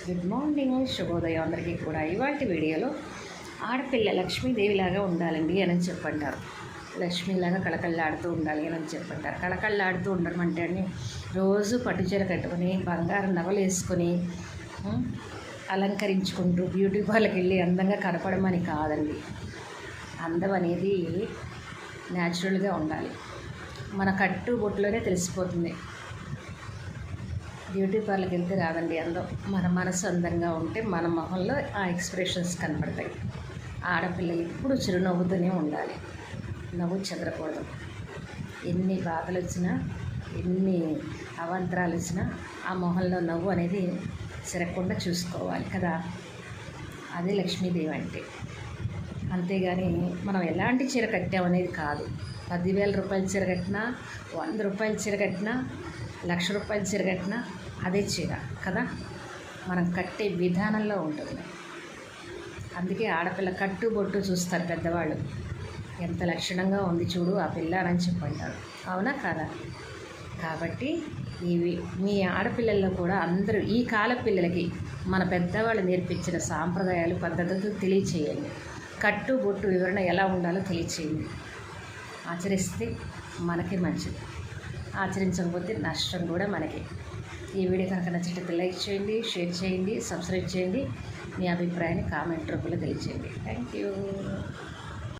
Good morning, శుభోదయం అందరికీ కూడా. ఇవాటి వీడియోలో ఆడపిల్ల లక్ష్మీదేవిలాగా ఉండాలండి అని చెప్పంటారు. లక్ష్మీలాగా కళకళలాడుతూ ఉండాలి అని చెప్పంటారు. కళకళలాడుతూ ఉండడం అంటే అండి, రోజు పట్టుచీర కట్టుకొని బంగారం నగలు వేసుకొని అలంకరించుకుంటూ బ్యూటీ పార్లర్కి వెళ్ళి అందంగా కనపడమని కాదండి. అందం అనేది న్యాచురల్గా ఉండాలి. మన కట్టు బొట్టులోనే తెలిసిపోతుంది. బ్యూటీ పార్లర్కి వెళ్తే రాదండి అందం. మన మనసు అందంగా ఉంటే మన మొహంలో ఆ ఎక్స్ప్రెషన్స్ కనపడతాయి. ఆడపిల్ల ఎప్పుడు చిరునవ్వుతూనే ఉండాలి, నవ్వు చెదరకూడదు. ఎన్ని బాధలు వచ్చినా, ఎన్ని అవాంతరాలు వచ్చినా ఆ మొహంలో నవ్వు అనేది చెరగకుండా చూసుకోవాలి కదా. అదే లక్ష్మీదేవి అంటే. అంతేగాని మనం ఎలాంటి చీర కట్టామనేది కాదు. 10,000 రూపాయల చీర కట్టినా, 100 రూపాయల చీర కట్టినా, 1,00,000 రూపాయల చీర కట్టినా అదే చీర కదా. మనం కట్టే విధానంలో ఉంటుంది. అందుకే ఆడపిల్ల కట్టు బొట్టు చూస్తారు పెద్దవాళ్ళు. ఎంత లక్షణంగా ఉంది చూడు ఆ పిల్ల అని చెప్పంటారు. అవునా కాదా? కాబట్టి ఇవి మీ ఆడపిల్లల్లో కూడా అందరూ ఈ కాల పిల్లలకి మన పెద్దవాళ్ళు నేర్పించిన సాంప్రదాయాలు, పద్ధతులు తెలియచేయండి. కట్టు బొట్టు వివరణ ఎలా ఉండాలో తెలియచేయండి. ఆచరిస్తే మనకి మంచిది, ఆచరించకపోతే నష్టం కూడా మనకి. ఈ వీడియో కనుక నచ్చినట్లయితే లైక్ చేయండి, షేర్ చేయండి, సబ్స్క్రైబ్ చేయండి. మీ అభిప్రాయాన్ని కామెంట్ రూపంలో తెలియచేయండి. Thank you.